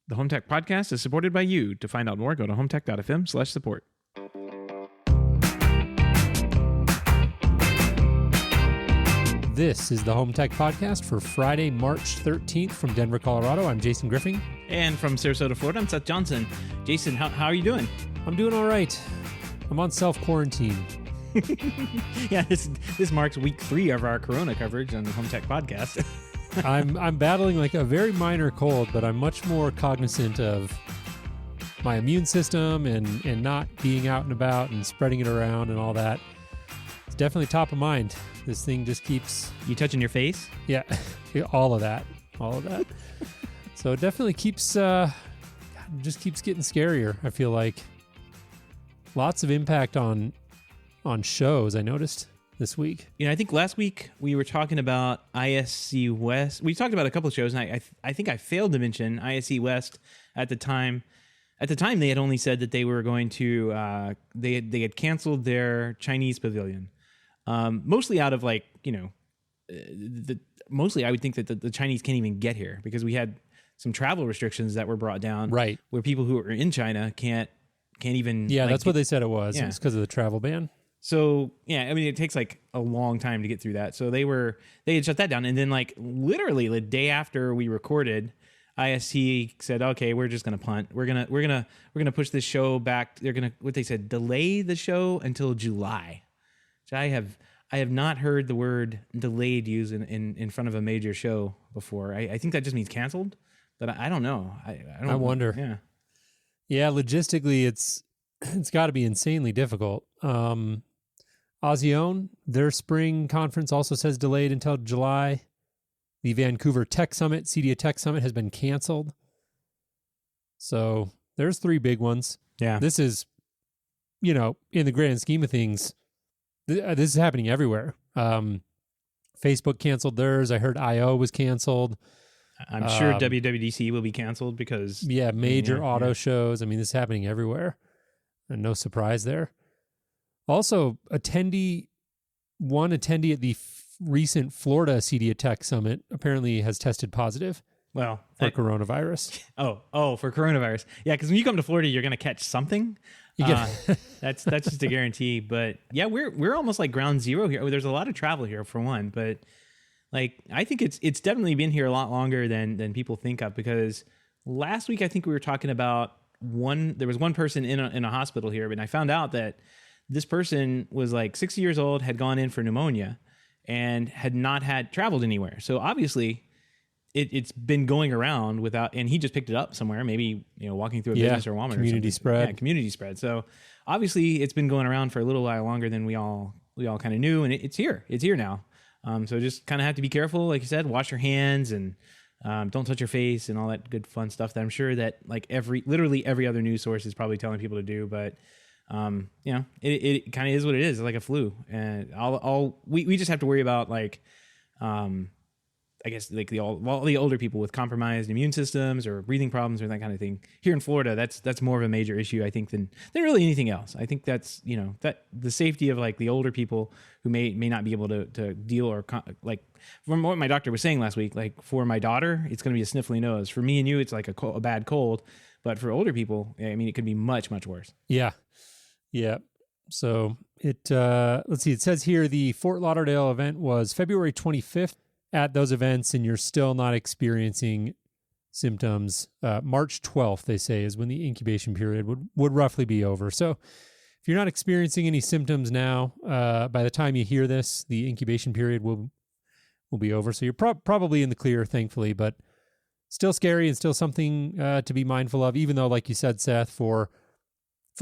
The HomeTech podcast is supported by you. To find out more, go to HomeTech.fm/support. This is the HomeTech podcast for Friday, March 13th from Denver, Colorado. I'm Jason Griffin. And from Sarasota, Florida, I'm Seth Johnson. Jason, how are you doing? I'm doing all right. I'm on self-quarantine. Yeah, this marks week 3 of our Corona coverage on the HomeTech podcast. I'm battling like a very minor cold, but I'm much more cognizant of my immune system and not being out and about and spreading it around and all that. It's definitely top of mind. This thing just keeps... You touching your face? Yeah, all of that. So it definitely keeps just keeps getting scarier, I feel like. Lots of impact on shows, I noticed this week. You know, I think last week we were talking about ISC West. We talked about a couple of shows, and I think I failed to mention ISC West at the time. At the time, they had only said that they were going to, they had canceled their Chinese pavilion. Mostly out of mostly I would think that the Chinese can't even get here because we had some travel restrictions that were brought down. Right. Where people who are in China can't even. Yeah, that's what they said it was. Yeah. It's because of the travel ban. So, yeah, I mean, it takes like a long time to get through that. So they had shut that down. And then like literally the day after we recorded, ISC said, okay, we're just going to punt. We're going to push this show back. They're going to, what they said, delay the show until July. Which I have not heard the word delayed used in front of a major show before. I think that just means canceled, but I don't know. I wonder. Yeah. Yeah, logistically, it's got to be insanely difficult. Aussione, their spring conference also says delayed until July. The Vancouver Tech Summit, CEDIA Tech Summit, has been canceled. So there's 3 big ones. Yeah. This is, in the grand scheme of things, this is happening everywhere. Facebook canceled theirs. I heard I.O. was canceled. I'm sure WWDC will be canceled because... Yeah, major auto shows. I mean, this is happening everywhere. And no surprise there. Also, one attendee at the recent Florida CEDIA Tech Summit apparently has tested positive for coronavirus. Oh, for coronavirus. Yeah, because when you come to Florida, you're going to catch something. That's just a guarantee. But yeah, we're almost like ground zero here. There's a lot of travel here for one, but like I think it's definitely been here a lot longer than people think of, because last week I think we were talking about there was one person in a hospital here, but I found out that this person was like 60 years old, had gone in for pneumonia, and had not traveled anywhere. So obviously it's been going around without, and he just picked it up somewhere, maybe, walking through a business or Walmart community or something. spread. Yeah, community spread. So obviously it's been going around for a little while longer than we all kind of knew. And it's here now. So just kind of have to be careful. Like you said, wash your hands and don't touch your face and all that good fun stuff that I'm sure that like literally every other news source is probably telling people to do. But it kind of is what it is. It's like a flu, and we just have to worry about like, I guess like the older people with compromised immune systems or breathing problems or that kind of thing. Here in Florida, that's more of a major issue, I think, than really anything else. I think that's that the safety of like the older people who may not be able to deal or like from what my doctor was saying last week. Like for my daughter, it's going to be a sniffly nose. For me and you, it's like a bad cold. But for older people, I mean, it could be much, much worse. Yeah. Yeah. So let's see, it says here the Fort Lauderdale event was February 25th at those events, and you're still not experiencing symptoms. March 12th, they say, is when the incubation period would roughly be over. So if you're not experiencing any symptoms now, by the time you hear this, the incubation period will be over. So you're probably in the clear, thankfully, but still scary and still something to be mindful of, even though, like you said, Seth, for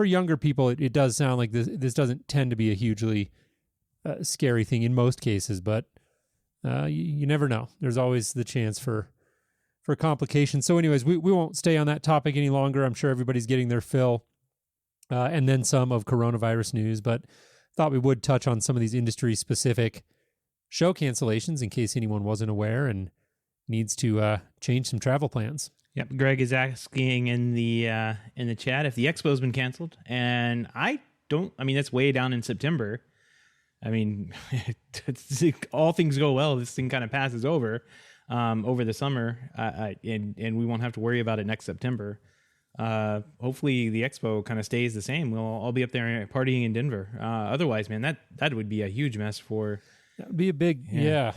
younger people, it does sound like this doesn't tend to be a hugely scary thing in most cases, but you never know. There's always the chance for complications. So anyways, we won't stay on that topic any longer. I'm sure everybody's getting their fill and then some of coronavirus news, but thought we would touch on some of these industry-specific show cancellations in case anyone wasn't aware and needs to change some travel plans. Yep. Greg is asking in the chat if the expo's been canceled, and that's way down in September. I mean, all things go well, this thing kind of passes over. over the summer, and we won't have to worry about it next September. Hopefully the expo kind of stays the same. We'll all be up there partying in Denver. Otherwise, man, that would be a huge mess for. That would be a big, yeah.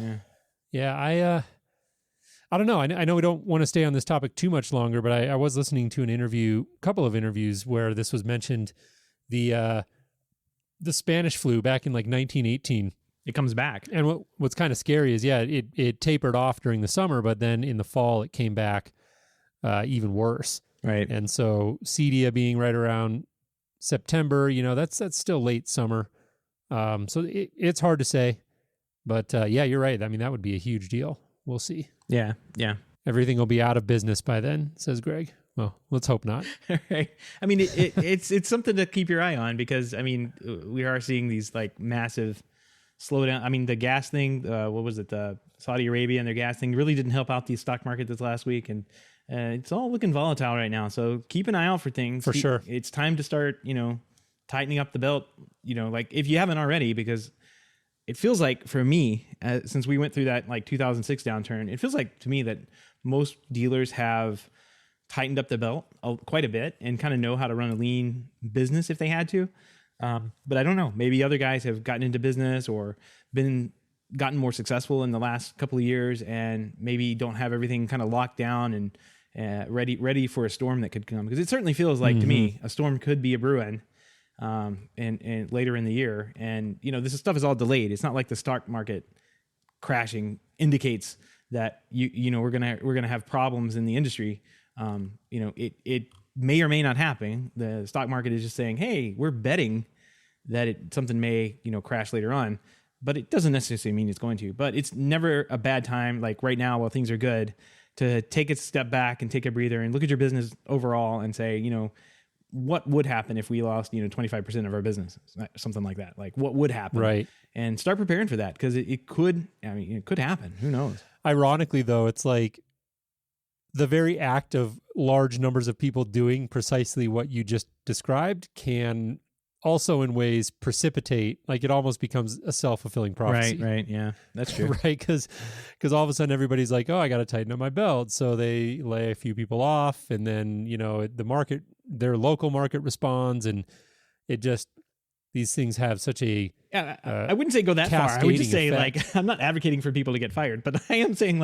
I don't know. I know we don't want to stay on this topic too much longer, but I was listening to a couple of interviews where this was mentioned. The Spanish flu back in like 1918. It comes back. And what's kind of scary is, it tapered off during the summer, but then in the fall it came back even worse. Right. And so CEDIA being right around September, that's still late summer. So it's hard to say. But you're right. I mean, that would be a huge deal. We'll see. Yeah. Everything will be out of business by then, says Greg. Well, let's hope not. Right. I mean, it's something to keep your eye on because, I mean, we are seeing these like massive slowdown. I mean, the gas thing, what was it? Saudi Arabia and their gas thing really didn't help out the stock market this last week. And it's all looking volatile right now. So keep an eye out for things. For sure. It's time to start, tightening up the belt, like if you haven't already, because it feels like for me, since we went through that like 2006 downturn, it feels like to me that most dealers have tightened up the belt quite a bit and kind of know how to run a lean business if they had to. But I don't know, maybe other guys have gotten into business or gotten more successful in the last couple of years and maybe don't have everything kind of locked down and ready for a storm that could come. Because it certainly feels like to me, a storm could be a brewing. And later in the year, and this stuff is all delayed. It's not like the stock market crashing indicates that we're gonna have problems in the industry. It may or may not happen. The stock market is just saying, hey, we're betting that something may crash later on, but it doesn't necessarily mean it's going to. But it's never a bad time, like right now while things are good, to take a step back and take a breather and look at your business overall and say, what would happen if we lost, 25% of our business, something like that? Like what would happen? Right. And start preparing for that because it could happen. Who knows? Ironically, though, it's like the very act of large numbers of people doing precisely what you just described can also in ways precipitate, like it almost becomes a self-fulfilling prophecy. Right. Yeah, that's true. Right. Because all of a sudden everybody's like, oh, I got to tighten up my belt. So they lay a few people off and then, their local market responds and it just, these things have such a I wouldn't say go that far. I would just say effect. I'm not advocating for people to get fired, but I am saying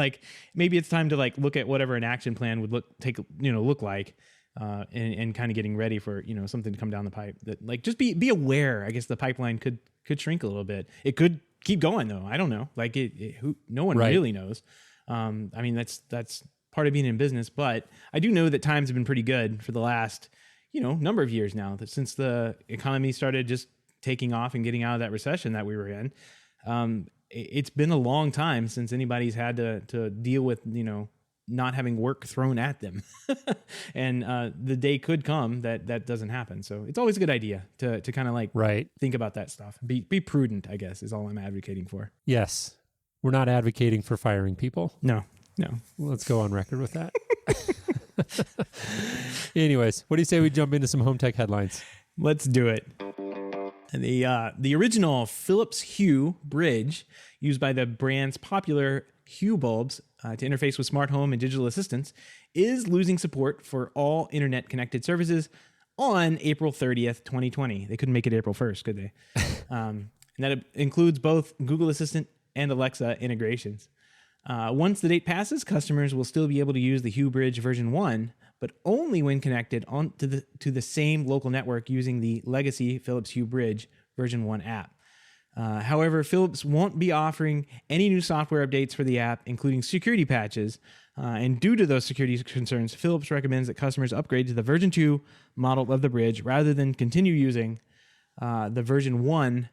maybe it's time to look at whatever an action plan would look like, and kind of getting ready for something to come down the pipe. That just be aware. I guess the pipeline could shrink a little bit. It could keep going though. I don't know. No one really knows. I mean that's part of being in business, but I do know that times have been pretty good for the last number of years now. That since the economy started just taking off and getting out of that recession that we were in, it's been a long time since anybody's had to deal with not having work thrown at them. And the day could come that doesn't happen. So it's always a good idea to kind of think about that stuff. Be prudent, I guess, is all I'm advocating for. Yes. We're not advocating for firing people. No. Let's go on record with that. Anyways, what do you say we jump into some HomeTech headlines? Let's do it. The original Philips Hue Bridge, used by the brand's popular Hue bulbs to interface with smart home and digital assistants, is losing support for all internet-connected services on April 30th, 2020. They couldn't make it April 1st, could they? And that includes both Google Assistant and Alexa integrations. Once the date passes, customers will still be able to use the Hue Bridge version 1, but only when connected to the same local network using the legacy Philips Hue Bridge version 1 app. However, Philips won't be offering any new software updates for the app, including security patches. And due to those security concerns, Philips recommends that customers upgrade to the version 2 model of the Bridge rather than continue using the version 1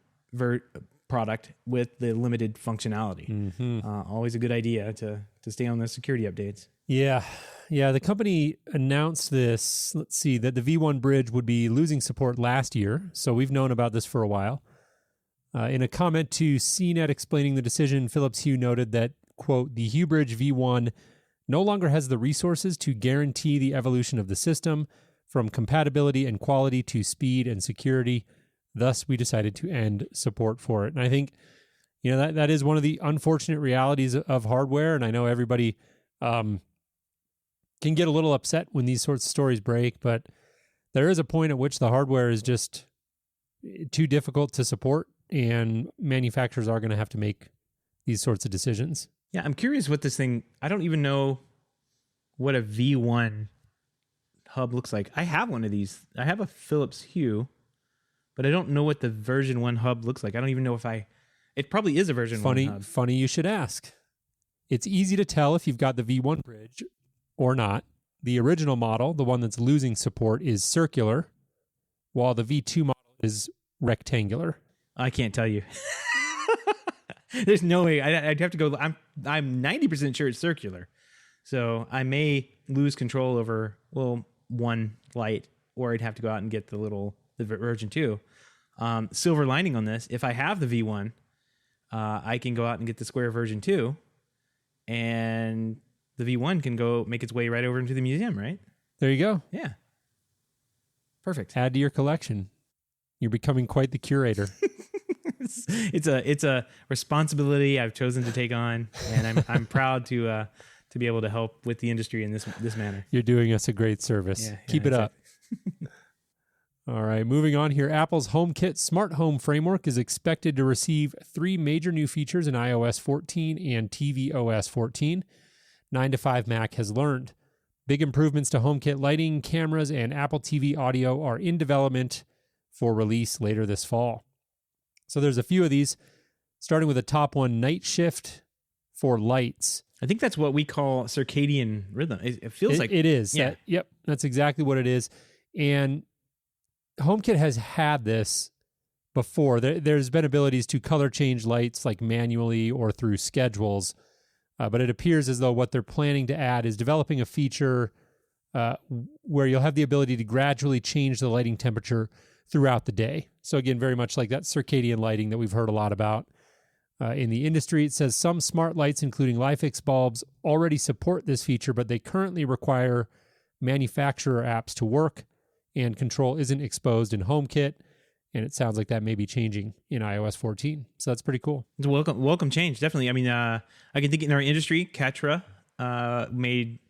product with the limited functionality. Always a good idea to stay on the security updates. Yeah. The company announced this, that the V1 Bridge would be losing support last year. So we've known about this for a while. In a comment to CNET explaining the decision, Philips Hue noted that, quote, the Hue Bridge V1 no longer has the resources to guarantee the evolution of the system from compatibility and quality to speed and security. Thus, we decided to end support for it. And I think, that is one of the unfortunate realities of hardware. And I know everybody can get a little upset when these sorts of stories break, but there is a point at which the hardware is just too difficult to support, and manufacturers are going to have to make these sorts of decisions. Yeah, I'm curious what this thing, I don't even know what a V1 hub looks like. I have one of these. I have a Philips Hue, but I don't know what the version 1 hub looks like. I don't even know if it probably is a version 1 hub. Funny you should ask. It's easy to tell if you've got the V1 bridge or not. The original model, the one that's losing support, is circular, while the V2 model is rectangular. I can't tell you. There's no way. I'd have to go. I'm 90% sure it's circular. So I may lose control over, one light, or I'd have to go out and get the version 2. Silver lining on this, if I have the V1, I can go out and get the square version 2, and the V1 can go make its way right over into the museum, right? There you go. Yeah. Perfect. Add to your collection. You're becoming quite the curator. It's a responsibility I've chosen to take on, and I'm proud to be able to help with the industry in this manner. You're doing us a great service. Yeah, Keep it up. All right, moving on here. Apple's HomeKit smart home framework is expected to receive 3 major new features in iOS 14 and tvOS 14. 9to5Mac has learned. Big improvements to HomeKit lighting, cameras, and Apple TV audio are in development for release later this fall. So there's a few of these, starting with the top one, night shift for lights. I think that's what we call circadian rhythm. It feels like it is. Yeah. Yep, that's exactly what it is. And HomeKit has had this before. There's been abilities to color change lights like manually or through schedules, but it appears as though what they're planning to add is developing a feature where you'll have the ability to gradually change the lighting temperature throughout the day. So again, very much like that circadian lighting that we've heard a lot about in the industry. It says some smart lights, including LIFX bulbs, already support this feature, but they currently require manufacturer apps to work, and control isn't exposed in HomeKit. And it sounds like that may be changing in iOS 14. So that's pretty cool. It's a welcome change, definitely. I mean, I can think in our industry, Katra made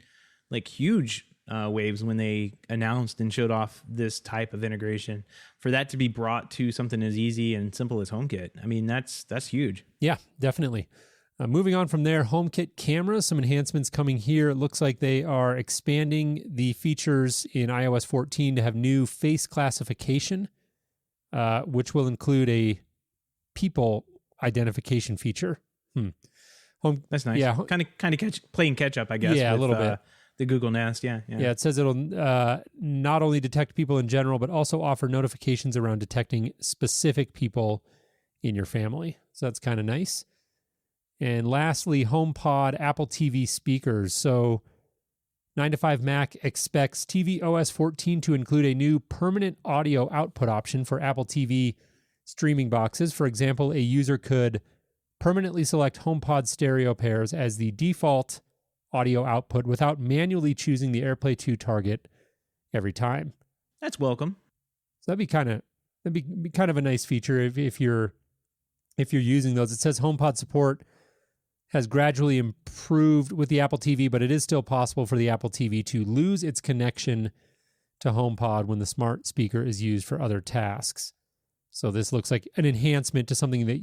like huge waves when they announced and showed off this type of integration. For that to be brought to something as easy and simple as HomeKit, I mean, that's huge. Yeah, definitely. Moving on from there, HomeKit cameras, some enhancements coming here. It looks like they are expanding the features in iOS 14 to have new face classification, which will include a people identification feature. That's nice. Yeah, kind of playing catch up, I guess. Yeah, with, a little bit. The Google Nest, yeah. Yeah, it says it'll not only detect people in general, but also offer notifications around detecting specific people in your family. So that's kind of nice. And lastly, HomePod Apple TV speakers. So 9to5Mac expects tvOS 14 to include a new permanent audio output option for Apple TV streaming boxes. For example, a user could permanently select HomePod stereo pairs as the default audio output without manually choosing the AirPlay 2 target every time. That's welcome. So that'd be kind of a nice feature if you're using those. It says HomePod support has gradually improved with the Apple TV, but it is still possible for the Apple TV to lose its connection to HomePod when the smart speaker is used for other tasks. So this looks like an enhancement to something that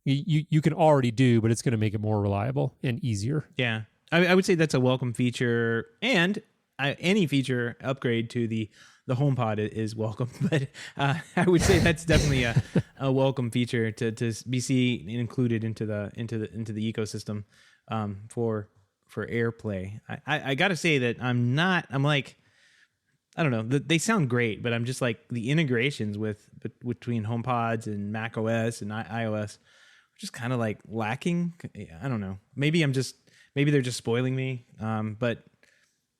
you can already do, but it's going to make it more reliable and easier. Yeah. I would say that's a welcome feature, and any feature upgrade to the HomePod is welcome. But I would say that's definitely a welcome feature to be seen and included into the ecosystem for AirPlay. I got to say that I'm like, I don't know. They sound great, but I'm just like the integrations between HomePods and Mac OS and iOS are just kind of like lacking. I don't know. Maybe they're just spoiling me. But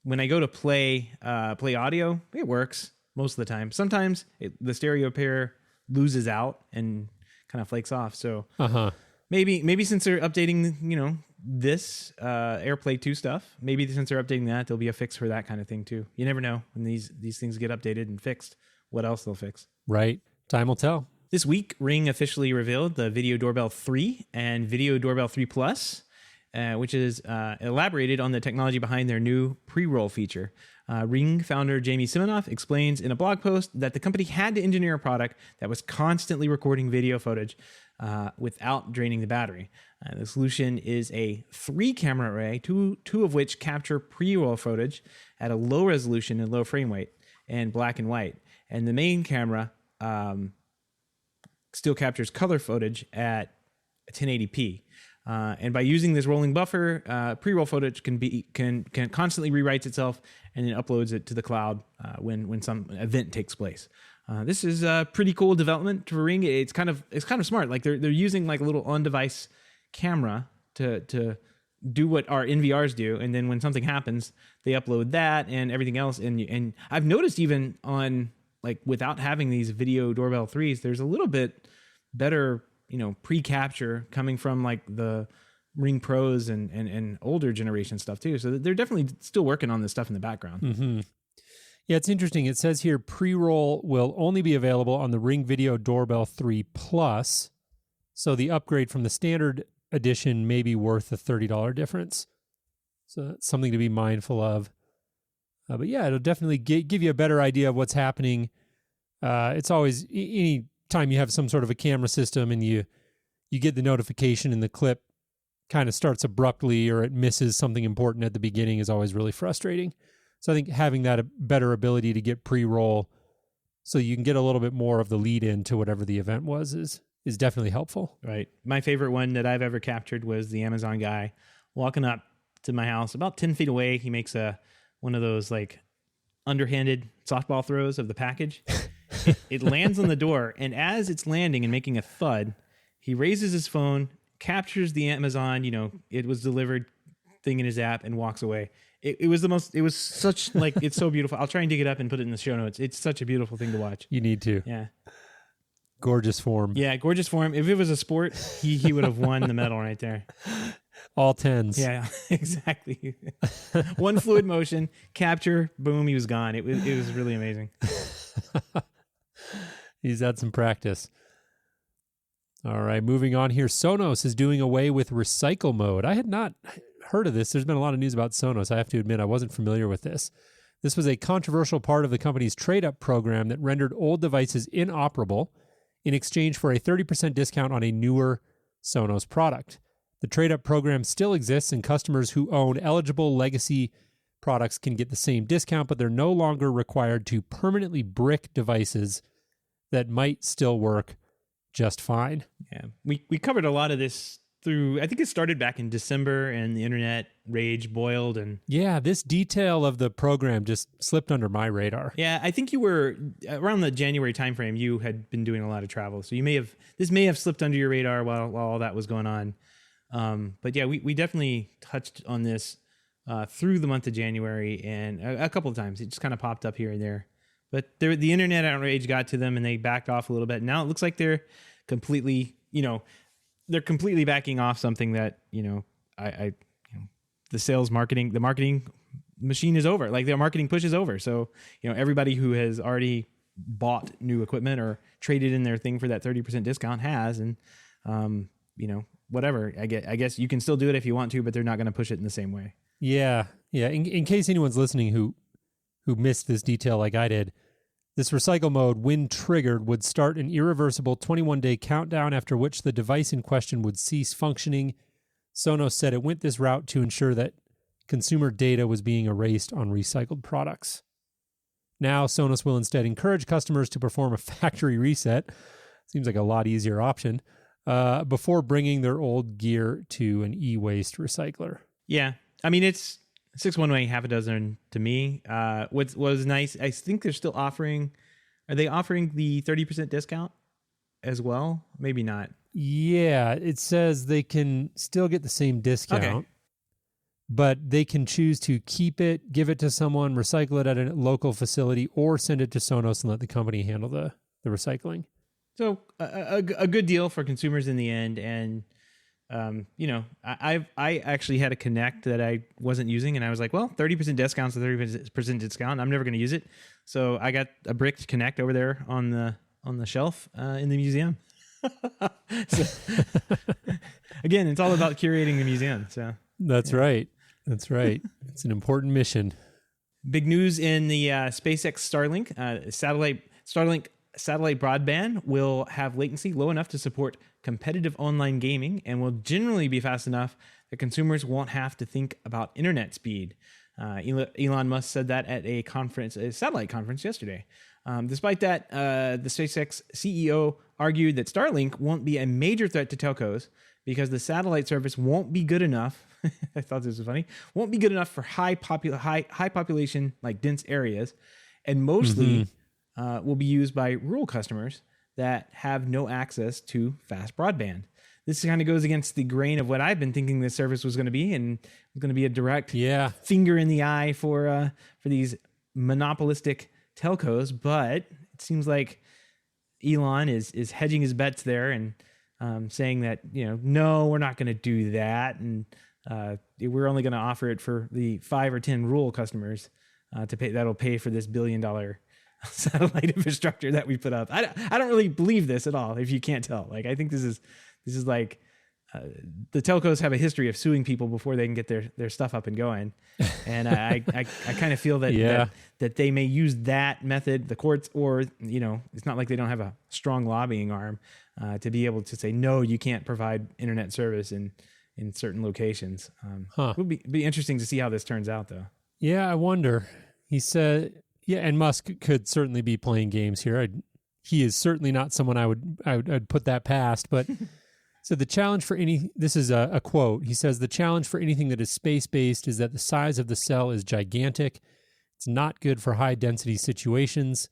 when I go to play audio, it works most of the time. Sometimes the stereo pair loses out and kind of flakes off. So maybe since they're updating, this AirPlay 2 stuff, maybe since they're updating that, there'll be a fix for that kind of thing too. You never know when these things get updated and fixed, what else they'll fix. Right. Time will tell. This week, Ring officially revealed the Video Doorbell 3 and Video Doorbell 3 Plus, which is elaborated on the technology behind their new pre-roll feature. Ring founder Jamie Siminoff explains in a blog post that the company had to engineer a product that was constantly recording video footage without draining the battery. The solution is a 3-camera array, two of which capture pre-roll footage at a low resolution and low frame rate and black and white. And the main camera still captures color footage at 1080p. And by using this rolling buffer, pre-roll footage can constantly rewrites itself and then uploads it to the cloud when some event takes place. This is a pretty cool development for Ring. It's kind of smart. Like they're using like a little on-device camera to do what our NVRs do, and then when something happens, they upload that and everything else. And I've noticed even on like without having these Video Doorbell 3s, there's a little bit better pre-capture coming from like the Ring Pros and older generation stuff too. So they're definitely still working on this stuff in the background. Mm-hmm. Yeah, it's interesting. It says here pre-roll will only be available on the Ring Video Doorbell 3 Plus. So the upgrade from the standard edition may be worth the $30 difference. So that's something to be mindful of. But yeah, it'll definitely give you a better idea of what's happening. It's always any time you have some sort of a camera system and you get the notification and the clip kind of starts abruptly or it misses something important at the beginning is always really frustrating. So I think having that better ability to get pre-roll so you can get a little bit more of the lead in to whatever the event was is definitely helpful. Right. My favorite one that I've ever captured was the Amazon guy walking up to my house about 10 feet away. He makes one of those like underhanded softball throws of the package. It lands on the door, and as it's landing and making a thud, he raises his phone, captures the Amazon, it was delivered thing in his app, and walks away. It was such like, it's so beautiful. I'll try and dig it up and put it in the show notes. It's such a beautiful thing to watch. You need to. Yeah. Gorgeous form. Yeah, gorgeous form. If it was a sport, he would have won the medal right there. All 10s. Yeah, exactly. One fluid motion, capture, boom, he was gone. It was really amazing. He's had some practice. All right, moving on here. Sonos is doing away with recycle mode. I had not heard of this. There's been a lot of news about Sonos. I have to admit, I wasn't familiar with this. This was a controversial part of the company's trade-up program that rendered old devices inoperable in exchange for a 30% discount on a newer Sonos product. The trade-up program still exists, and customers who own eligible legacy products can get the same discount, but they're no longer required to permanently brick devices that might still work just fine. Yeah, we covered a lot of this through, I think it started back in December, and the internet rage boiled. And yeah, this detail of the program just slipped under my radar. Yeah, I think you were around the January timeframe. You had been doing a lot of travel, so this may have slipped under your radar while all that was going on. But yeah, we definitely touched on this through the month of January, and a couple of times it just kind of popped up here and there. But the internet outrage got to them, and they backed off a little bit. Now it looks like they're completely, they're completely backing off something that the marketing machine is over. Like their marketing push is over. So everybody who has already bought new equipment or traded in their thing for that 30% discount has, and whatever. I guess you can still do it if you want to, but they're not going to push it in the same way. Yeah. In case anyone's listening who missed this detail like I did, this recycle mode, when triggered, would start an irreversible 21-day countdown after which the device in question would cease functioning. Sonos said it went this route to ensure that consumer data was being erased on recycled products. Now, Sonos will instead encourage customers to perform a factory reset. Seems like a lot easier option. Before bringing their old gear to an e-waste recycler. Yeah. I mean, it's 6 one way, half a dozen to me. What was nice, I think they're still offering, are they offering the 30% discount as well? Maybe not. Yeah, it says they can still get the same discount, okay, but they can choose to keep it, give it to someone, recycle it at a local facility, or send it to Sonos and let the company handle the recycling. So a good deal for consumers in the end. And I actually had a Connect that I wasn't using, and I was like, well, 30% discount's a 30% discount. I'm never going to use it. So I got a bricked Connect over there on the on the shelf in the museum. So, again, it's all about curating the museum. So That's right. That's right. It's an important mission. big news in the SpaceX Starlink Starlink satellite broadband will have latency low enough to support competitive online gaming and will generally be fast enough that consumers won't have to think about internet speed. Elon Musk said that at a satellite conference yesterday. Despite that, the SpaceX CEO argued that Starlink won't be a major threat to telcos because the satellite service won't be good enough. I thought this was funny. Won't be good enough for high population, like dense areas, and mostly will be used by rural customers that have no access to fast broadband. This kind of goes against the grain of what I've been thinking this service was going to be, and it's going to be a direct finger in the eye for these monopolistic telcos. But it seems like Elon is hedging his bets there and saying that, no, we're not going to do that, and we're only going to offer it for the 5 or 10 rural customers to pay. That'll pay for this $1 billion satellite infrastructure that we put up. I don't really believe this at all. If you can't tell, like, I think this is like the telcos have a history of suing people before they can get their stuff up and going, and I kind of feel that that they may use that method, the courts, or it's not like they don't have a strong lobbying arm to be able to say no, you can't provide internet service in certain locations. It would be interesting to see how this turns out, though. Yeah, I wonder. He said, and Musk could certainly be playing games here. He is certainly not someone I'd put that past, but. So the challenge for this is a quote. He says, the challenge for anything that is space-based is that the size of the cell is gigantic. It's not good for high-density situations.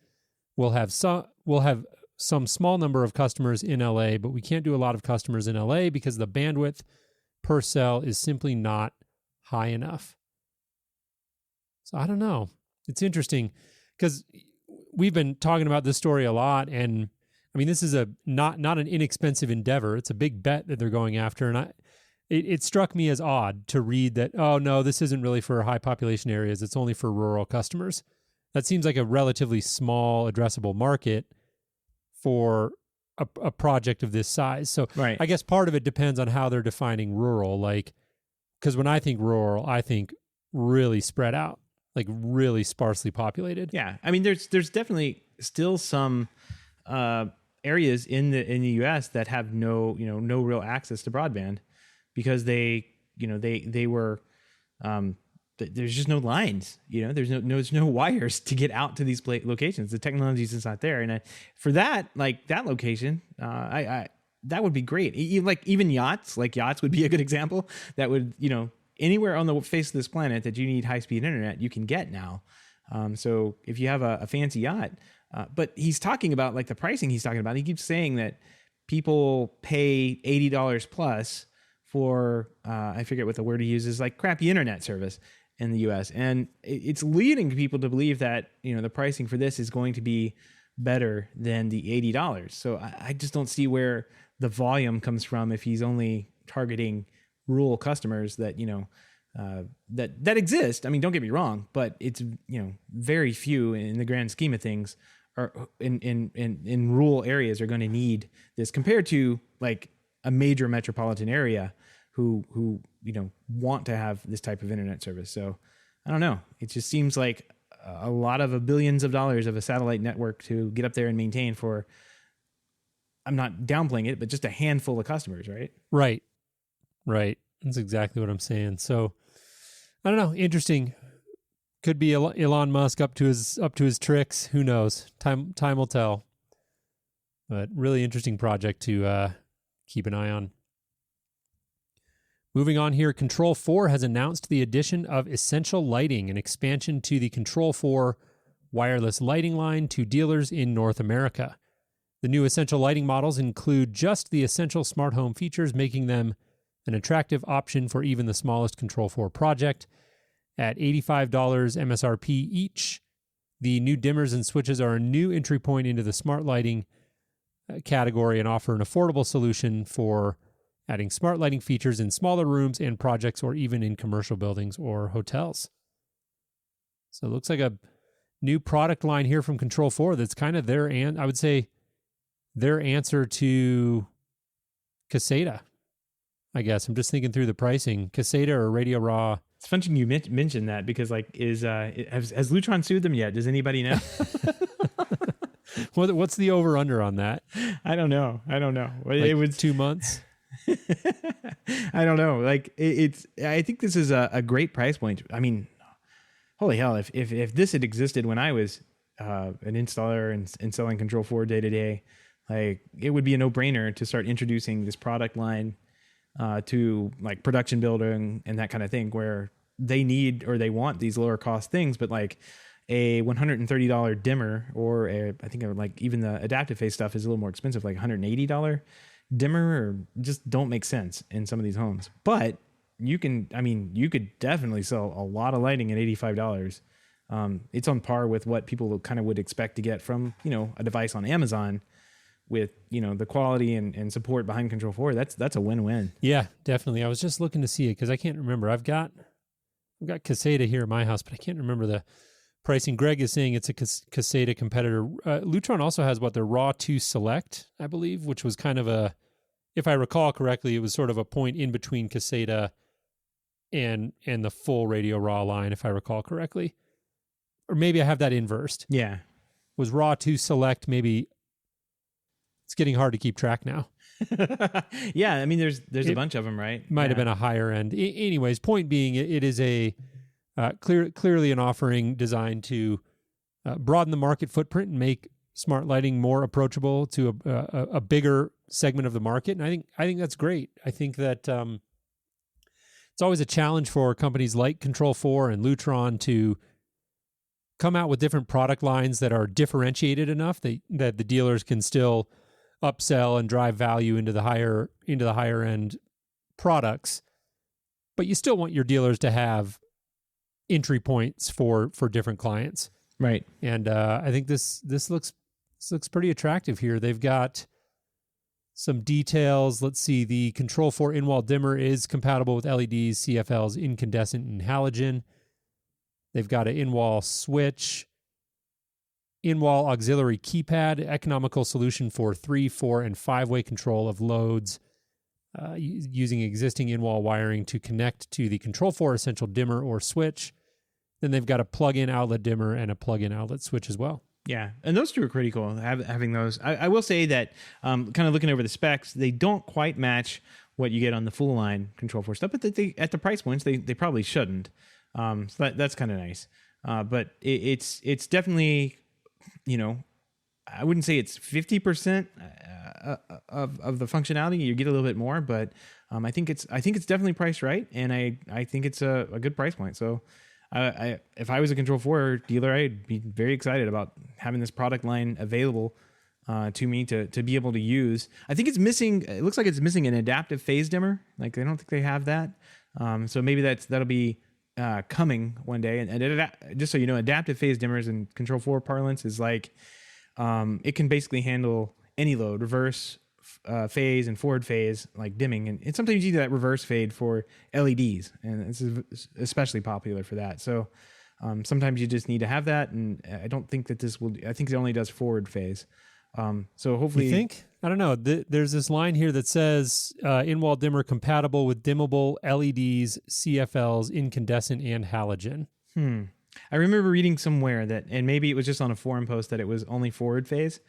We'll have some small number of customers in LA, but we can't do a lot of customers in LA because the bandwidth per cell is simply not high enough. So I don't know. It's interesting because we've been talking about this story a lot, and I mean, this is not an inexpensive endeavor. It's a big bet that they're going after. And it struck me as odd to read that, oh, no, this isn't really for high population areas. It's only for rural customers. That seems like a relatively small addressable market for a project of this size. So right. I guess part of it depends on how they're defining rural. Like, because when I think rural, I think really spread out, like really sparsely populated. Yeah. I mean, there's definitely still some areas in the US that have no real access to broadband because they were there's just no lines, there's no wires to get out to these locations. The technology is just not there, and for that location, I that would be great. Even yachts would be a good example. That would anywhere on the face of this planet that you need high speed internet, you can get now. So if you have a fancy yacht. But he's talking about the pricing he's talking about. He keeps saying that people pay $80 plus for, I forget what the word he uses, like crappy internet service in the US. And it's leading people to believe that, the pricing for this is going to be better than the $80. So I just don't see where the volume comes from if he's only targeting rural customers that, that exist. I mean, don't get me wrong, but it's, very few in the grand scheme of things are in rural areas are going to need this compared to like a major metropolitan area who want to have this type of internet service. So I don't know. It just seems like a lot of billions of dollars of a satellite network to get up there and maintain for, I'm not downplaying it, but just a handful of customers, right? Right. That's exactly what I'm saying. So I don't know. Interesting. Could be Elon Musk up to his tricks. Who knows? Time will tell. But really interesting project to keep an eye on. Moving on here, Control 4 has announced the addition of Essential Lighting, an expansion to the Control 4 wireless lighting line to dealers in North America. The new Essential Lighting models include just the essential smart home features, making them an attractive option for even the smallest Control 4 project. At $85 MSRP each, the new dimmers and switches are a new entry point into the smart lighting category and offer an affordable solution for adding smart lighting features in smaller rooms and projects or even in commercial buildings or hotels. So it looks like a new product line here from Control 4 that's kind of their, and I would say their answer to Caseta. I guess I'm just thinking through the pricing. Caseta or Radio Raw. It's funny you mentioned that because like has Lutron sued them yet? Does anybody know? What's the over under on that? I don't know. Like it was 2 months. I don't know. Like I think this is a great price point. I mean, holy hell! If this had existed when I was an installer and selling Control 4 day to day, like it would be a no brainer to start introducing this product line to like production building and that kind of thing, where they need or they want these lower cost things, but like a $130 dimmer or I think like even the adaptive phase stuff is a little more expensive, like $180 dimmer, or just don't make sense in some of these homes. But you could definitely sell a lot of lighting at $85. It's on par with what people kind of would expect to get from, a device on Amazon with, the quality and support behind Control 4. That's a win-win. Yeah, definitely. I was just looking to see it because I can't remember. I've got Caseta here at my house, but I can't remember the pricing. Greg is saying it's a Caseta competitor. Lutron also has their Raw 2 Select, I believe, which was kind of if I recall correctly, it was sort of a point in between Caseta and the full Radio Raw line, if I recall correctly. Or maybe I have that inversed. Yeah. Was Raw 2 Select maybe... It's getting hard to keep track now. Yeah, I mean, there's a bunch of them, right? Might have been a higher end. Anyways, point being, it is a clearly an offering designed to broaden the market footprint and make smart lighting more approachable to a bigger segment of the market. And I think that's great. I think that it's always a challenge for companies like Control 4 and Lutron to come out with different product lines that are differentiated enough that the dealers can still upsell and drive value into the higher end products, but you still want your dealers to have entry points for different clients, right? And I think this looks pretty attractive here. They've got some details. Let's see. The Control 4 in-wall dimmer is compatible with LEDs, CFLs, incandescent, and halogen. They've got an in-wall switch. In-wall auxiliary keypad, economical solution for 3, 4, and 5-way control of loads using existing in-wall wiring to connect to the Control 4 essential dimmer or switch. Then they've got a plug-in outlet dimmer and a plug-in outlet switch as well. Yeah, and those two are pretty cool, having those. I will say that kind of looking over the specs, they don't quite match what you get on the full line Control 4 stuff, but at the price points, they probably shouldn't. So that's kind of nice. But it's definitely... I wouldn't say it's 50% of the functionality. You get a little bit more, but I think it's definitely priced right, and I think it's a good price point. So, if I was a Control 4 dealer, I'd be very excited about having this product line available to me to be able to use. I think it's missing. It looks like it's missing an adaptive phase dimmer. Like I don't think they have that. So maybe that'll be coming one day. And just so you know, adaptive phase dimmers in Control 4 parlance is like it can basically handle any load, reverse phase and forward phase, like dimming. And sometimes you do that reverse fade for LEDs, and this is especially popular for that. So sometimes you just need to have that, and I don't think that this will. I think it only does forward phase. So hopefully, you think? I don't know. There's this line here that says in-wall dimmer compatible with dimmable LEDs, CFLs, incandescent, and halogen. I remember reading somewhere that, and maybe it was just on a forum post, that it was only forward phase.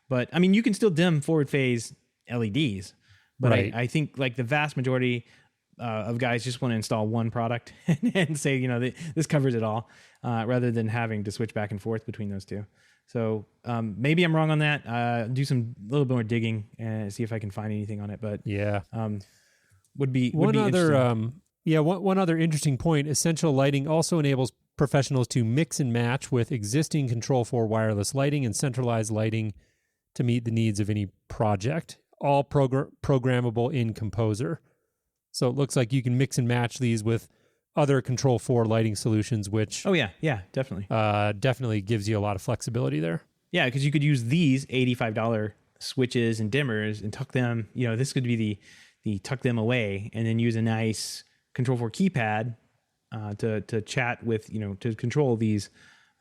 But I mean, you can still dim forward phase LEDs. But right. I think like the vast majority of guys just want to install one product and say, this covers it all, rather than having to switch back and forth between those two. So maybe I'm wrong on that. Do some little bit more digging and see if I can find anything on it. But yeah, would be one other interesting point. Essential lighting also enables professionals to mix and match with existing Control 4 wireless lighting and centralized lighting to meet the needs of any project. All programmable in Composer. So it looks like you can mix and match these with other Control 4 lighting solutions, which definitely definitely gives you a lot of flexibility there. Yeah, because you could use these $85 switches and dimmers and tuck them. This could be the tuck them away, and then use a nice Control 4 keypad to chat with, to control these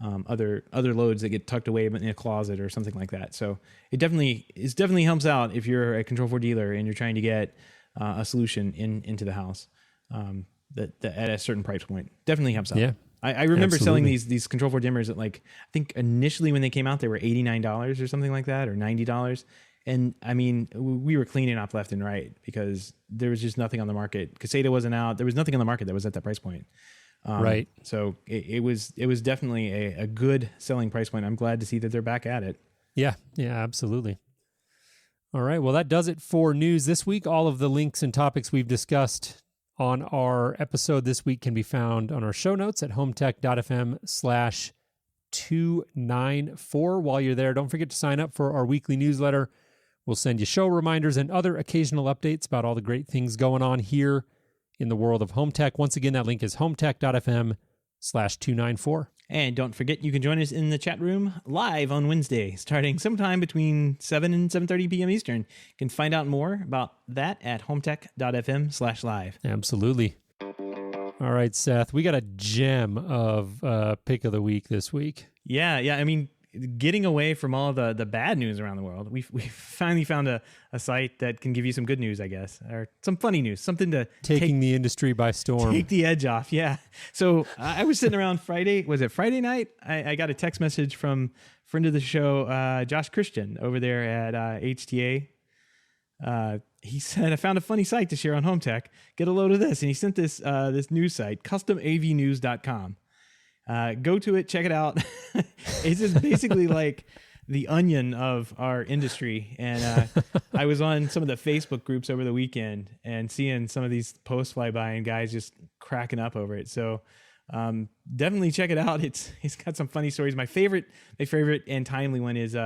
other loads that get tucked away in a closet or something like that. So it definitely helps out if you're a Control4 dealer and you're trying to get a solution into the house that at a certain price point. Definitely helps out. Yeah. I remember selling Absolutely. these Control4 dimmers at I think initially when they came out, they were $89 or something like that, or $90. And I mean, we were cleaning up left and right because there was just nothing on the market. Caseta wasn't out. There was nothing on the market that was at that price point. Right. So it was definitely a good selling price point. I'm glad to see that they're back at it. Yeah. Yeah, absolutely. All right. Well, that does it for news this week. All of the links and topics we've discussed on our episode this week can be found on our show notes at HomeTech.fm/294. While you're there, don't forget to sign up for our weekly newsletter. We'll send you show reminders and other occasional updates about all the great things going on here in the world of home tech. Once again, that link is HomeTech.fm/294. And don't forget, you can join us in the chat room live on Wednesday, starting sometime between 7 and 7:30 p.m. Eastern. You can find out more about that at HomeTech.fm/live. Absolutely. All right, Seth, we got a gem of pick of the week this week. Yeah. I mean, getting away from all the bad news around the world, we finally found a site that can give you some good news, I guess, or some funny news, something to Taking the industry by storm. take the edge off. Yeah. So I was sitting around Friday. Was it Friday night? I got a text message from friend of the show, Josh Christian over there at HTA. He said, I found a funny site to share on HomeTech. Get a load of this. And he sent this news site, customavnews.com. Go to it, check it out. It's just basically like the Onion of our industry. And I was on some of the Facebook groups over the weekend and seeing some of these posts fly by and guys just cracking up over it. So definitely check it out. It's got some funny stories. My favorite and timely one is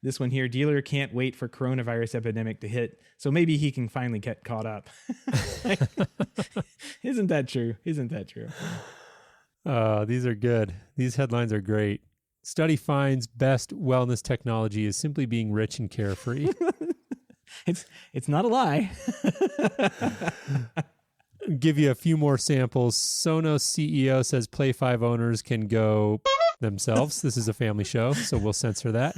this one here. Dealer can't wait for coronavirus epidemic to hit, so maybe he can finally get caught up. Isn't that true? These are good. These headlines are great. Study finds best wellness technology is simply being rich and carefree. It's not a lie. Give you a few more samples. Sonos CEO says Play 5 owners can go themselves. This is a family show, so we'll censor that.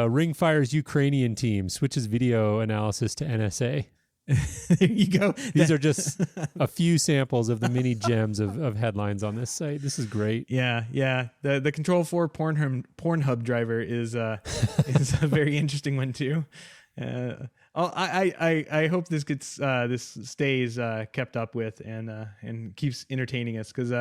Ring fires Ukrainian team, switches video analysis to NSA. There you go. These are just a few samples of the many gems of headlines on this site. This is great. Yeah. The Control4 Pornhub driver is a very interesting one too. I hope this this stays kept up with and keeps entertaining us, because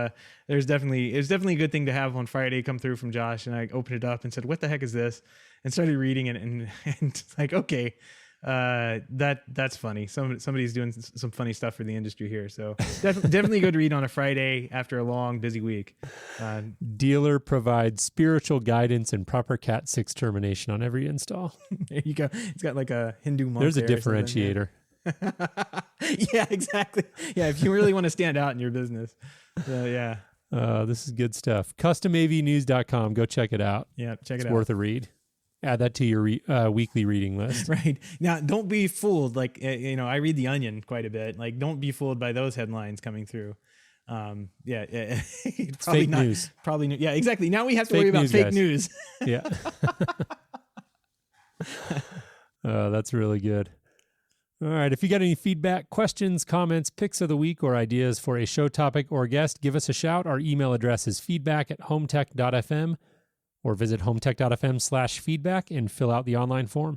it's definitely a good thing to have on Friday come through from Josh, and I opened it up and said, "What the heck is this?" and started reading it, and it's like, okay, that's funny. Somebody's doing some funny stuff for the industry here. So definitely good read on a Friday after a long, busy week. Dealer provides spiritual guidance and proper Cat 6 termination on every install. There you go. It's got like a Hindu monk. There's a there differentiator. Yeah, exactly. Yeah, if you really want to stand out in your business. Yeah. This is good stuff. CustomAVnews.com. Go check it out. Yeah, check it It's out. worth a read. Add that to your weekly reading list. Right. Now, don't be fooled. Like, I read The Onion quite a bit. Like, don't be fooled by those headlines coming through. Probably fake news. Probably. Yeah, exactly. Now we have to Fake worry about news, fake guys. news. Yeah. That's really good. All right. If you got any feedback, questions, comments, picks of the week, or ideas for a show topic or guest, give us a shout. Our email address is feedback@hometech.fm, or visit hometech.fm/feedback and fill out the online form.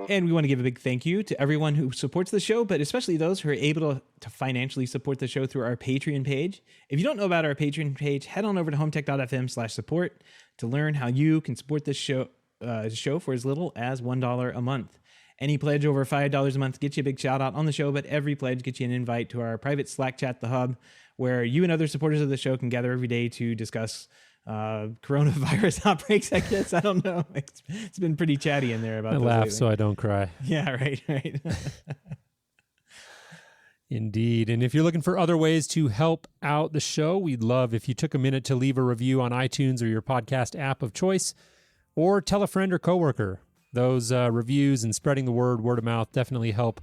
And we want to give a big thank you to everyone who supports the show, but especially those who are able to financially support the show through our Patreon page. If you don't know about our Patreon page, head on over to hometech.fm/support to learn how you can support this show for as little as $1 a month. Any pledge over $5 a month gets you a big shout out on the show, but every pledge gets you an invite to our private Slack chat, The Hub, where you and other supporters of the show can gather every day to discuss coronavirus outbreaks, I guess. I don't know. It's been pretty chatty in there about I those laugh lately. so I don't cry. Yeah, right. Indeed. And if you're looking for other ways to help out the show, we'd love if you took a minute to leave a review on iTunes or your podcast app of choice, or tell a friend or coworker. Those reviews and spreading the word of mouth definitely help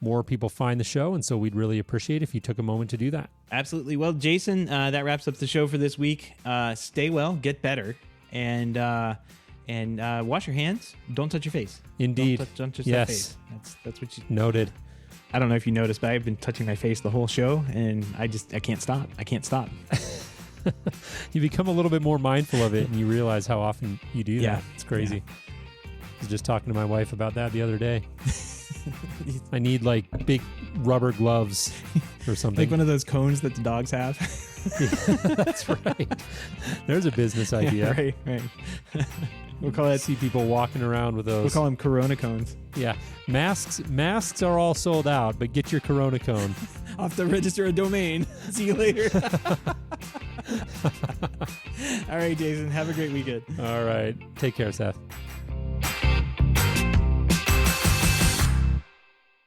more people find the show. And so we'd really appreciate if you took a moment to do that. Absolutely. Well, Jason, that wraps up the show for this week. Stay well, get better, and wash your hands. Don't touch your face. Indeed. Don't touch yes. that face. That's what you... Noted. I don't know if you noticed, but I've been touching my face the whole show, and I can't stop. I can't stop. You become a little bit more mindful of it, and you realize how often you do that. It's crazy. Yeah. I was just talking to my wife about that the other day. I need like big rubber gloves or something. Like one of those cones that the dogs have. Yeah, that's right. There's a business idea. Right. We'll call that. See people walking around with those. We'll call them Corona cones. Yeah. Masks are all sold out, but get your Corona cone. Off the register a domain. See you later. All right, Jason. Have a great weekend. All right. Take care, Seth.